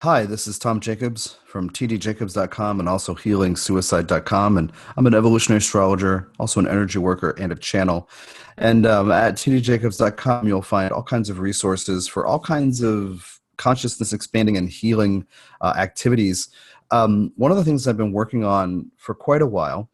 Hi, this is Tom Jacobs from tdjacobs.com and also healingsuicide.com. And I'm an evolutionary astrologer, also an energy worker and a channel. And at tdjacobs.com, you'll find all kinds of resources for all kinds of consciousness expanding and healing activities. One of the things I've been working on for quite a while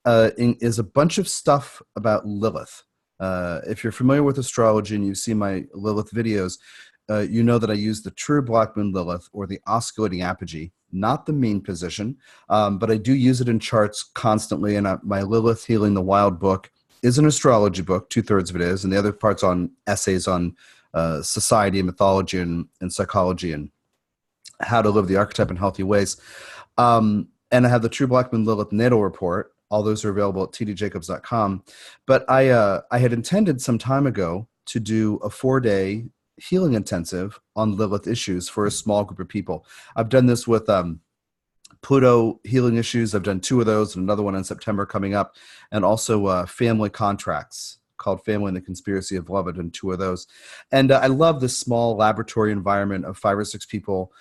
is a bunch of stuff about Lilith. If you're familiar with astrology and you've seen my Lilith videos, you know that I use the true black moon Lilith or the osculating apogee, not the mean position, but I do use it in charts constantly. And my Lilith Healing the Wild book is an astrology book, 2/3 of it is, and the other part's on essays on society and mythology and psychology and how to live the archetype in healthy ways. And I have the True Black Moon Lilith Natal Report. All those are available at tdjacobs.com. But I had intended some time ago to do a 4-day healing intensive on Lilith issues for a small group of people. I've done this with Pluto healing issues. I've done 2 of those and another one in September coming up. And also family contracts called Family and the Conspiracy of Love. I've done 2 of those. And I love this small laboratory environment of 5 or 6 people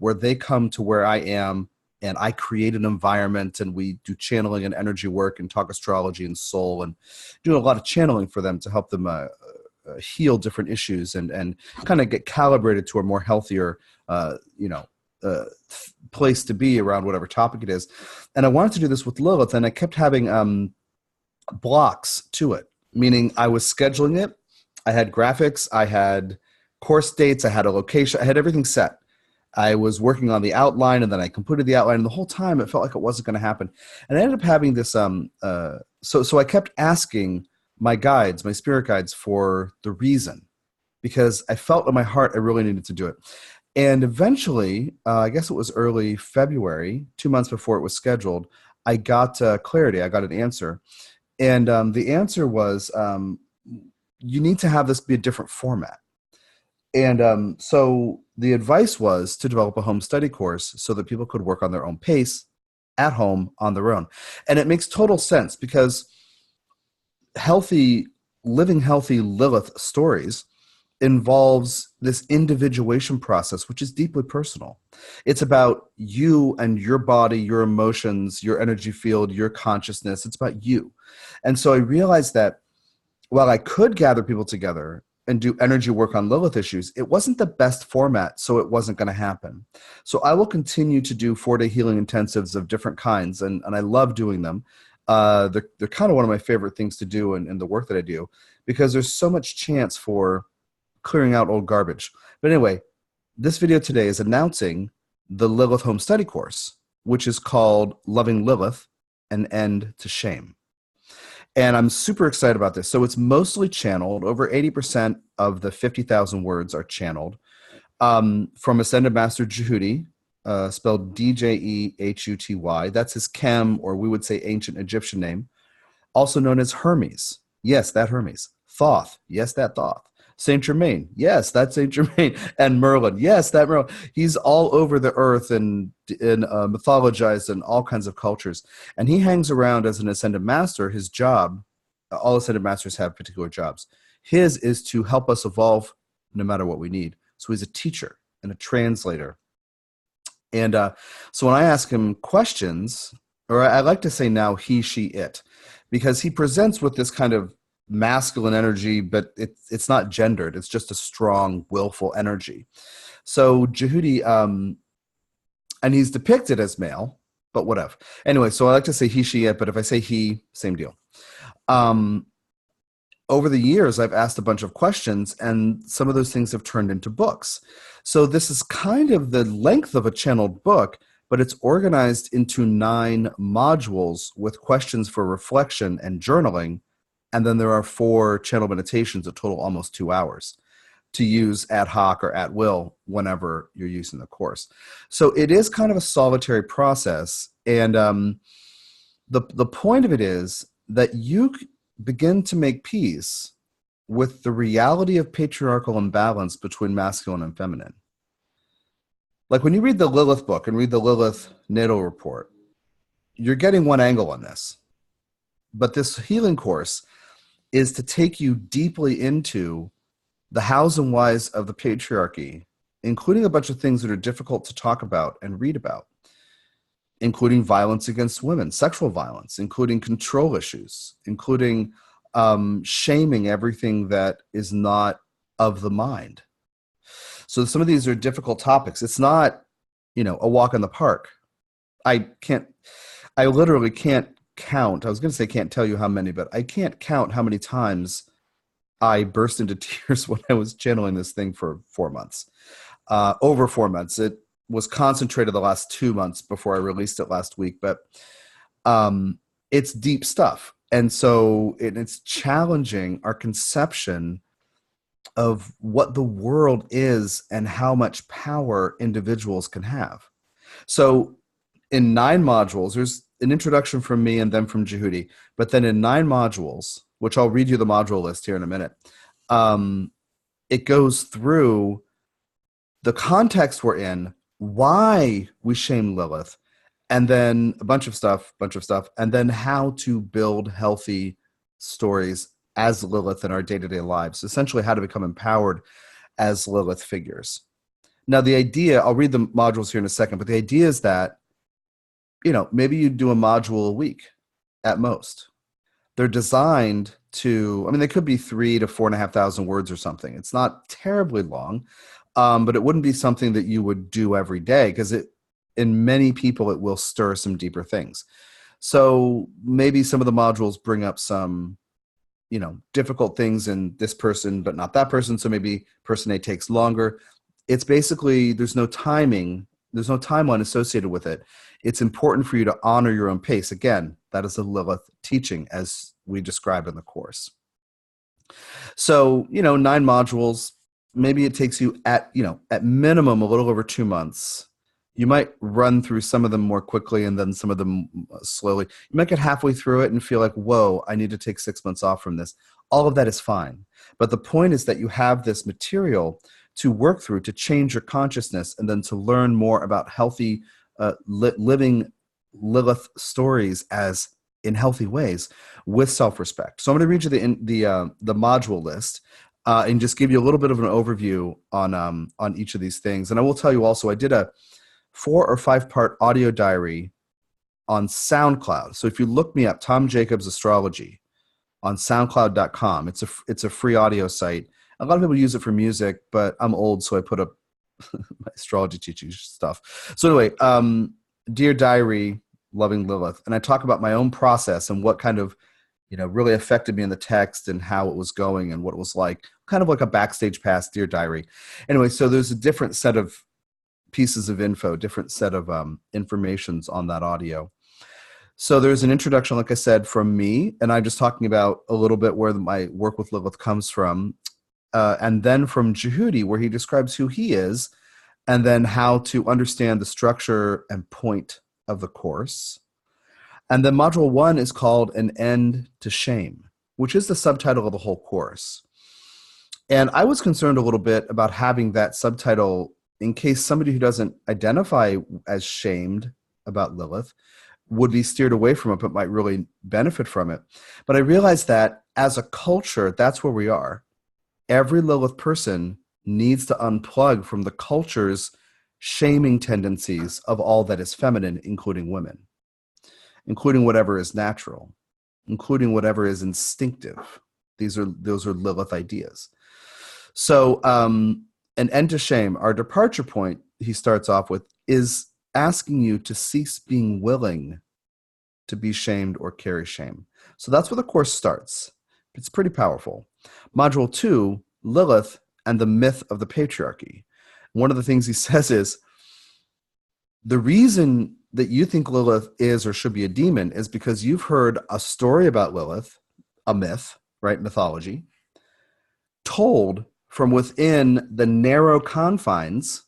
where they come to where I am and I create an environment and we do channeling and energy work and talk astrology and soul and do a lot of channeling for them to help them heal different issues and kind of get calibrated to a more healthier, place to be around whatever topic it is. And I wanted to do this with Lilith, and I kept having blocks to it, meaning I was scheduling it. I had graphics, I had course dates, I had a location, I had everything set. I was working on the outline, and then I completed the outline, and the whole time it felt like it wasn't going to happen. And I ended up having this, so I kept asking my guides, my spirit guides, for the reason, because I felt in my heart I really needed to do it. And eventually, I guess it was early February, 2 months before it was scheduled, I got clarity. I got an answer. And the answer was, you need to have this be a different format. And so the advice was to develop a home study course so that people could work on their own pace at home on their own. And it makes total sense because living healthy Lilith stories involves this individuation process, which is deeply personal. It's about you and your body, your emotions, your energy field, your consciousness. It's about you. And so I realized that while I could gather people together and do energy work on Lilith issues, it wasn't the best format, so it wasn't going to happen. So I will continue to do 4-day healing intensives of different kinds, and I love doing them. They're kind of one of my favorite things to do in the work that I do, because there's so much chance for clearing out old garbage. But anyway, this video today is announcing the Lilith Home Study course, which is called Loving Lilith, An End to Shame. And I'm super excited about this. So it's mostly channeled. Over 80% of the 50,000 words are channeled from Ascended Master Djehuty, spelled Djehuty. That's his Chem, or we would say ancient Egyptian name, also known as Hermes. Yes, that Hermes. Thoth. Yes, that Thoth. Saint Germain. Yes, that's Saint Germain. And Merlin. Yes, that Merlin. He's all over the earth and mythologized in all kinds of cultures. And he hangs around as an Ascended Master. His job, all Ascended Masters have particular jobs. His is to help us evolve no matter what we need. So he's a teacher and a translator. And so when I ask him questions, or I like to say now he, she, it, because he presents with this kind of masculine energy, but it's not gendered. It's just a strong, willful energy. So Djehuty, and he's depicted as male, but whatever. Anyway, so I like to say he, she, it, but if I say he, same deal. Over the years, I've asked a bunch of questions, and some of those things have turned into books. So this is kind of the length of a channeled book, but it's organized into 9 modules with questions for reflection and journaling. And then there are 4 channel meditations that total almost 2 hours to use ad hoc or at will whenever you're using the course. So it is kind of a solitary process. And the point of it is that you begin to make peace with the reality of patriarchal imbalance between masculine and feminine. Like when you read the Lilith book and read the Lilith Natal Report, you're getting one angle on this. But this healing course is to take you deeply into the hows and whys of the patriarchy including a bunch of things that are difficult to talk about and read about, including violence against women, sexual violence, including control issues, including shaming everything that is not of the mind. So some of these are difficult topics. It's not, a walk in the park. I literally can't count. I was going to say can't tell you how many, but I can't count how many times I burst into tears when I was channeling this thing for 4 months. Over 4 months. It was concentrated the last 2 months before I released it last week, but it's deep stuff. And so it's challenging our conception of what the world is and how much power individuals can have. So in 9 modules, there's an introduction from me and then from Djehuty, but then in 9 modules, which I'll read you the module list here in a minute, it goes through the context we're in, why we shame Lilith, and then a bunch of stuff, and then how to build healthy stories as Lilith in our day-to-day lives, essentially how to become empowered as Lilith figures. Now, the idea, I'll read the modules here in a second, but the idea is that, maybe you do a module a week at most. They're designed to, they could be 3,000 to 4,500 words or something. It's not terribly long, but it wouldn't be something that you would do every day because in many people, it will stir some deeper things. So maybe some of the modules bring up some, difficult things in this person, but not that person. So maybe person A takes longer. It's basically, there's no timing. There's no timeline associated with it. It's important for you to honor your own pace. Again, that is a Lilith teaching as we described in the course. So, 9 modules, maybe it takes you at minimum a little over 2 months. You might run through some of them more quickly and then some of them slowly. You might get halfway through it and feel like, whoa, I need to take 6 months off from this. All of that is fine. But the point is that you have this material to work through, to change your consciousness, and then to learn more about healthy living Lilith stories as in healthy ways with self-respect. So I'm going to read you the module list and just give you a little bit of an overview on each of these things. And I will tell you also, I did a 4 or 5 part audio diary on SoundCloud. So if you look me up, Tom Jacobs Astrology on SoundCloud.com, it's a free audio site. A lot of people use it for music, but I'm old, so I put up my astrology teaching stuff. So anyway, Dear Diary, Loving Lilith. And I talk about my own process and what kind of, really affected me in the text and how it was going and what it was like. Kind of like a backstage pass, Dear Diary. Anyway, so there's a different set of pieces of info, different set of informations on that audio. So there's an introduction, like I said, from me, and I'm just talking about a little bit where my work with Lilith comes from. And then from Djehuty, where he describes who he is, and then how to understand the structure and point of the course. And then module 1 is called An End to Shame, which is the subtitle of the whole course. And I was concerned a little bit about having that subtitle in case somebody who doesn't identify as shamed about Lilith would be steered away from it, but might really benefit from it. But I realized that as a culture, that's where we are. Every Lilith person needs to unplug from the culture's shaming tendencies of all that is feminine, including women, including whatever is natural, including whatever is instinctive. Those are Lilith ideas. So An End to Shame, our departure point, he starts off with, is asking you to cease being willing to be shamed or carry shame. So that's where the course starts. It's pretty powerful. Module 2, Lilith and the Myth of the Patriarchy. One of the things he says is, the reason that you think Lilith is or should be a demon is because you've heard a story about Lilith, a myth, right, mythology, told from within the narrow confines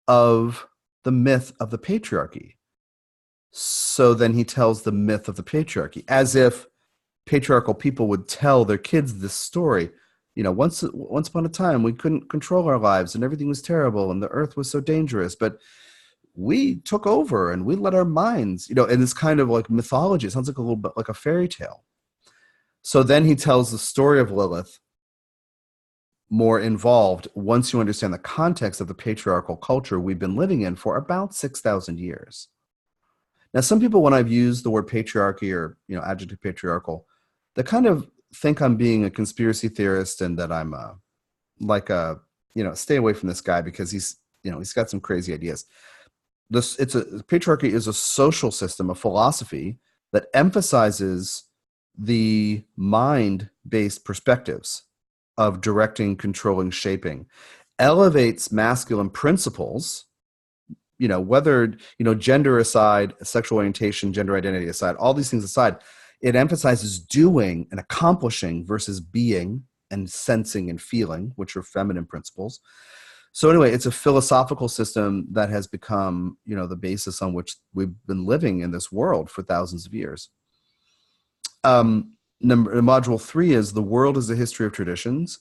of the myth of the patriarchy. So then he tells the myth of the patriarchy, as if patriarchal people would tell their kids this story. Once upon a time, we couldn't control our lives and everything was terrible and the earth was so dangerous, but we took over and we let our minds, and it's kind of like mythology. It sounds like a little bit like a fairy tale. So then he tells the story of Lilith more involved once you understand the context of the patriarchal culture we've been living in for about 6,000 years. Now, some people, when I've used the word patriarchy or, adjective patriarchal, they kind of think I'm being a conspiracy theorist and that I'm stay away from this guy because he's got some crazy ideas. Patriarchy is a social system, a philosophy that emphasizes the mind-based perspectives of directing, controlling, shaping, elevates masculine principles, whether, gender aside, sexual orientation, gender identity aside, all these things aside, it emphasizes doing and accomplishing versus being and sensing and feeling, which are feminine principles. So anyway, it's a philosophical system that has become, the basis on which we've been living in this world for thousands of years. Module 3 is the world is a history of traditions,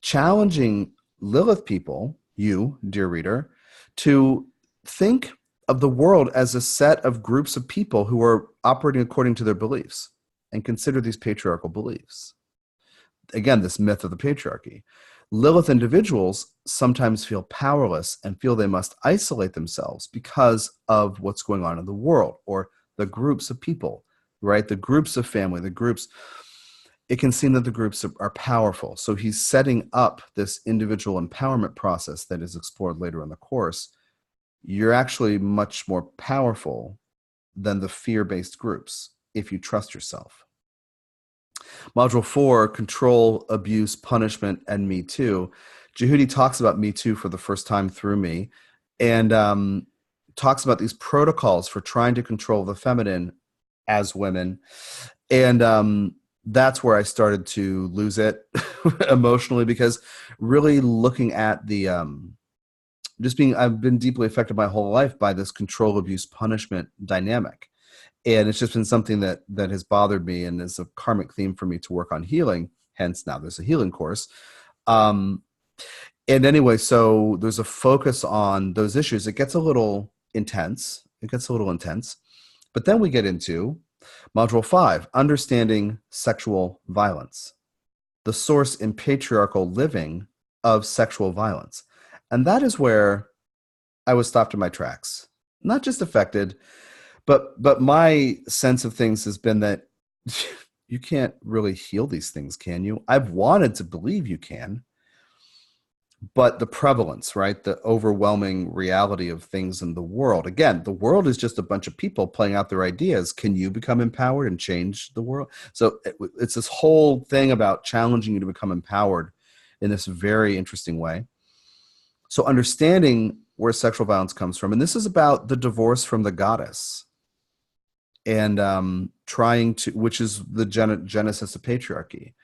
challenging Lilith people, you, dear reader, to think of the world as a set of groups of people who are operating according to their beliefs and consider these patriarchal beliefs. Again, this myth of the patriarchy. Lilith individuals sometimes feel powerless and feel they must isolate themselves because of what's going on in the world or the groups of people, right? The groups of family, the groups. It can seem that the groups are powerful. So he's setting up this individual empowerment process that is explored later in the course. You're actually much more powerful than the fear-based groups if you trust yourself. Module 4, control, abuse, punishment, and Me Too. Djehuty talks about Me Too for the first time through me and talks about these protocols for trying to control the feminine as women. And that's where I started to lose it emotionally, because really looking at the I've been deeply affected my whole life by this control, abuse, punishment dynamic. And it's just been something that has bothered me and is a karmic theme for me to work on healing. Hence, now there's a healing course. And anyway, so there's a focus on those issues. It gets a little intense. But then we get into Module 5, understanding sexual violence, the source in patriarchal living of sexual violence. And that is where I was stopped in my tracks, not just affected, but my sense of things has been that you can't really heal these things, can you? I've wanted to believe you can, but the prevalence, right? The overwhelming reality of things in the world. Again, the world is just a bunch of people playing out their ideas. Can you become empowered and change the world? So it's this whole thing about challenging you to become empowered in this very interesting way. So understanding where sexual violence comes from, and this is about the divorce from the goddess. And trying to, which is the genesis of patriarchy.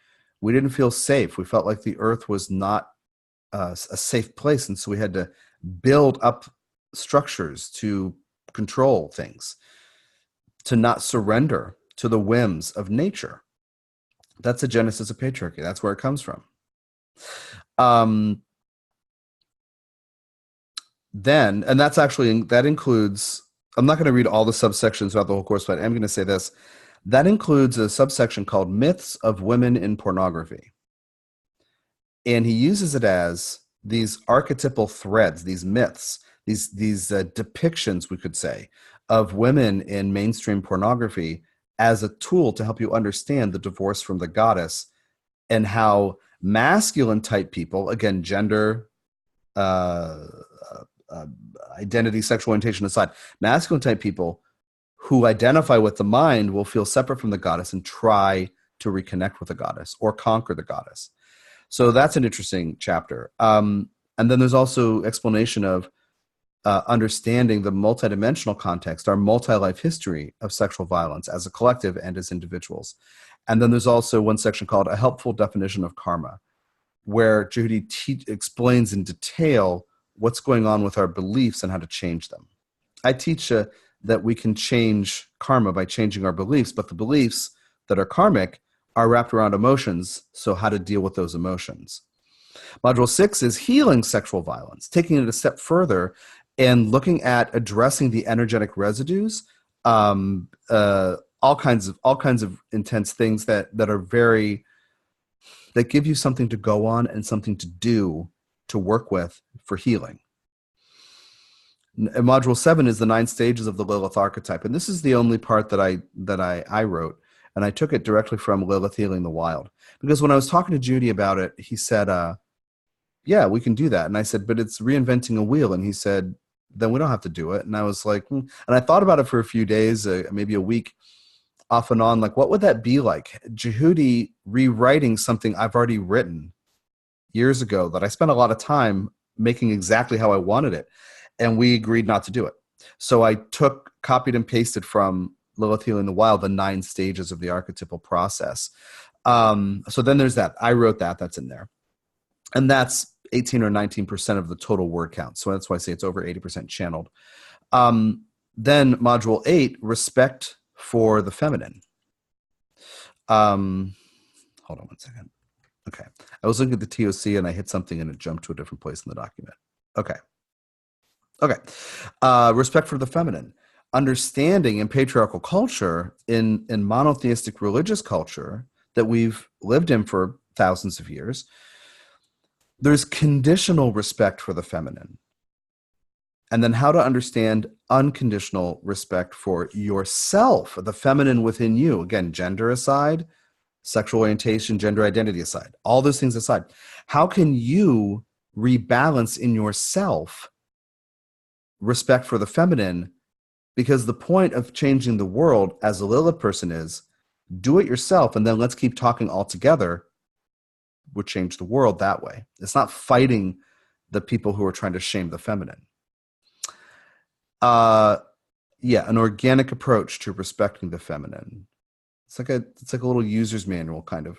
We didn't feel safe. We felt like the earth was not a safe place. And so we had to build up structures to control things, to not surrender to the whims of nature. That's the genesis of patriarchy. That's where it comes from. Then, and that's actually, that includes, I'm not going to read all the subsections throughout the whole course, but I'm going to say this. That includes a subsection called Myths of Women in Pornography. And he uses it as these archetypal threads, these myths, these depictions, we could say, of women in mainstream pornography as a tool to help you understand the divorce from the goddess and how masculine type people, again, gender, identity, sexual orientation aside, masculine type people who identify with the mind will feel separate from the goddess and try to reconnect with the goddess or conquer the goddess. So that's an interesting chapter. And then there's also explanation of understanding the multidimensional context, our multi-life history of sexual violence as a collective and as individuals. And then there's also one section called A Helpful Definition of Karma, where Djehuty explains in detail what's going on with our beliefs and how to change them. I teach that we can change karma by changing our beliefs, but the beliefs that are karmic are wrapped around emotions, so how to deal with those emotions. Module 6 is healing sexual violence, taking it a step further and looking at addressing the energetic residues, all kinds of intense things that are very that give you something to go on and something to do, to work with for healing. And module 7 is the 9 stages of the Lilith archetype. And this is the only part that I wrote. And I took it directly from Lilith Healing the Wild. Because when I was talking to Djehuty about it, he said, yeah, we can do that. And I said, but it's reinventing a wheel. And he said, then we don't have to do it. And I was like, And I thought about it for a few days, maybe a week off and on. Like, what would that be like? Djehuty rewriting something I've already written years ago that I spent a lot of time making exactly how I wanted it. And we agreed not to do it. So I copied and pasted from Lilith Healing the Wild, the 9 stages of the archetypal process. So then there's that. I wrote that. That's in there. And that's 18 or 19% of the total word count. So that's why I say it's over 80% channeled. Then module 8, respect for the feminine. Hold on one second. Okay. I was looking at the TOC and I hit something and it jumped to a different place in the document. Okay. Respect for the feminine. Understanding in patriarchal culture, in monotheistic religious culture that we've lived in for thousands of years, there's conditional respect for the feminine. And then how to understand unconditional respect for yourself, the feminine within you. Again, gender aside, sexual orientation, gender identity aside, all those things aside. How can you rebalance in yourself respect for the feminine? Because the point of changing the world as a Lilith person is do it yourself and then let's keep talking all together. Would change the world that way. It's not fighting the people who are trying to shame the feminine. An organic approach to respecting the feminine. It's like a little user's manual kind of.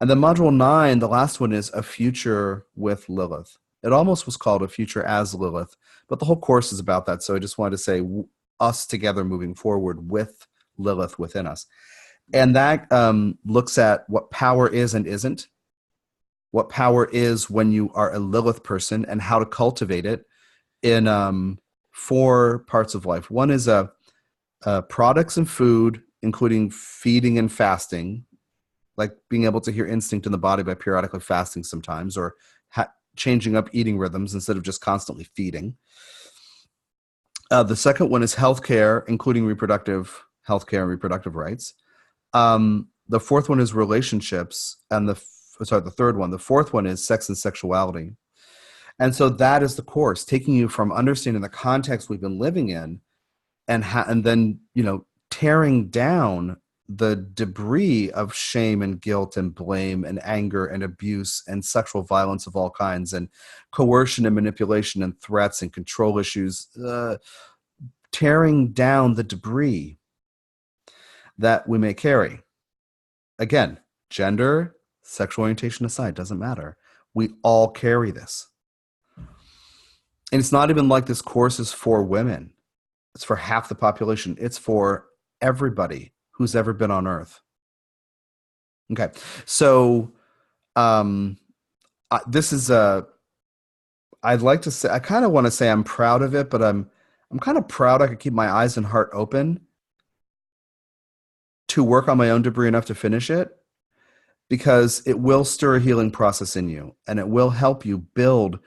And then module 9, the last one, is a future with Lilith. It almost was called a future as Lilith, but the whole course is about that. So I just wanted to say us together moving forward with Lilith within us. And that looks at what power is and isn't, what power is when you are a Lilith person, and how to cultivate it in 4 parts of life. One is products and food, including feeding and fasting, like being able to hear instinct in the body by periodically fasting sometimes, or changing up eating rhythms instead of just constantly feeding. The second one is healthcare, including reproductive healthcare and reproductive rights. The fourth one is relationships, and the third one. The fourth one is sex and sexuality. And so that is the course, taking you from understanding the context we've been living in, and then, tearing down the debris of shame and guilt and blame and anger and abuse and sexual violence of all kinds and coercion and manipulation and threats and control issues, tearing down the debris that we may carry. Again, gender, sexual orientation aside, doesn't matter. We all carry this. And it's not even like this course is for women. It's for half the population. It's for everybody who's ever been on Earth. Okay, so this is I'd like to say, I kind of want to say I'm proud of it, but I'm kind of proud I could keep my eyes and heart open to work on my own debris enough to finish it, because it will stir a healing process in you, and it will help you build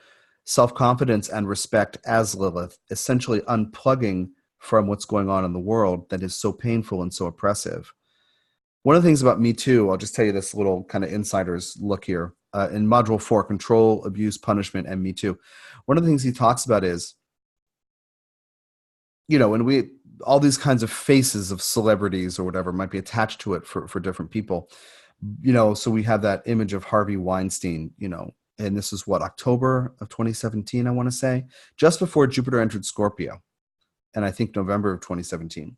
self-confidence and respect as Lilith, essentially unplugging from what's going on in the world that is so painful and so oppressive. One of the things about Me Too, I'll just tell you this little kind of insider's look here. In Module 4, Control, Abuse, Punishment, and Me Too, one of the things he talks about is, when all these kinds of faces of celebrities or whatever might be attached to it for different people, so we have that image of Harvey Weinstein, and this is October of 2017, I want to say, just before Jupiter entered Scorpio. And I think November of 2017.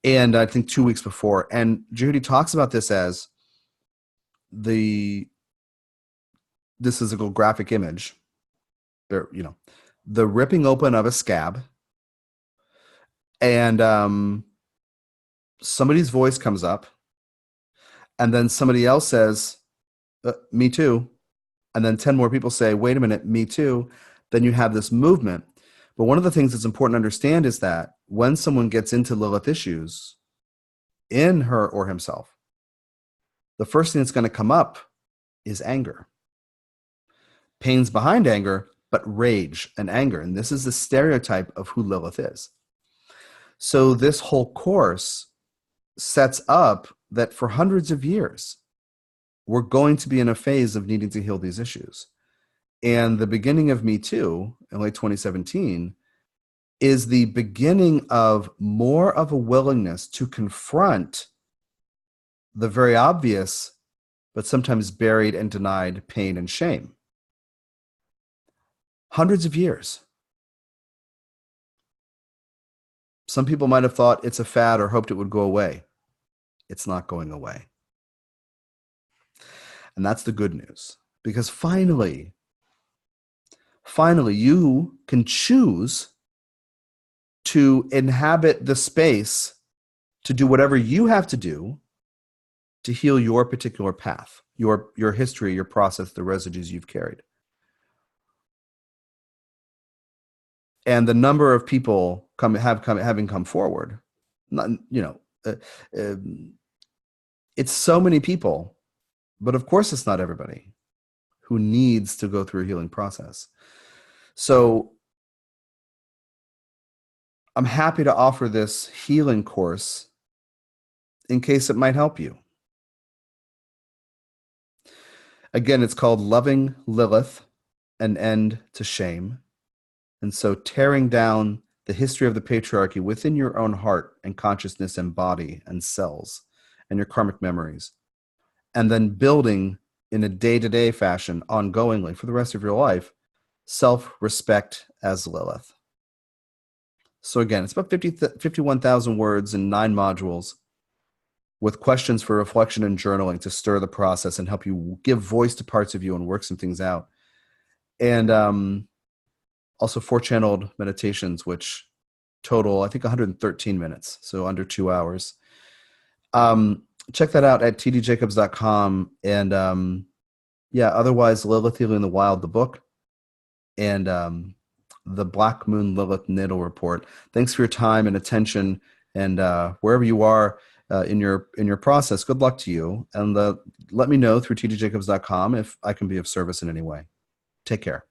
And I think 2 weeks before. And Djehuty talks about this as this is a graphic image. There, the ripping open of a scab. And somebody's voice comes up. And then somebody else says, me too. And then 10 more people say, wait a minute, me too. Then you have this movement. But one of the things that's important to understand is that when someone gets into Lilith issues in her or himself, the first thing that's going to come up is anger. Pain's behind anger, but rage and anger. And this is the stereotype of who Lilith is. So this whole course sets up that for hundreds of years, we're going to be in a phase of needing to heal these issues. And the beginning of Me Too in late 2017 is the beginning of more of a willingness to confront the very obvious, but sometimes buried and denied pain and shame. Hundreds of years. Some people might have thought it's a fad or hoped it would go away. It's not going away. And that's the good news, because finally, you can choose to inhabit the space to do whatever you have to do to heal your particular path, your history, your process, the residues you've carried. And the number of people having come forward, it's so many people, but of course it's not everybody who needs to go through a healing process. So I'm happy to offer this healing course in case it might help you. Again, it's called Loving Lilith, An End to Shame. And so tearing down the history of the patriarchy within your own heart and consciousness and body and cells and your karmic memories, and then building in a day-to-day fashion, ongoingly for the rest of your life, self-respect as Lilith. So again, it's about 51,000 words in 9 modules with questions for reflection and journaling to stir the process and help you give voice to parts of you and work some things out. And also 4 channeled meditations, which total, I think, 113 minutes, so under 2 hours. Check that out at tdjacobs.com. And otherwise, Lilith Healing the Wild, the book, and the Black Moon Lilith Natal Report. Thanks for your time and attention. And wherever you are in your process, good luck to you. And let me know through tdjacobs.com if I can be of service in any way. Take care.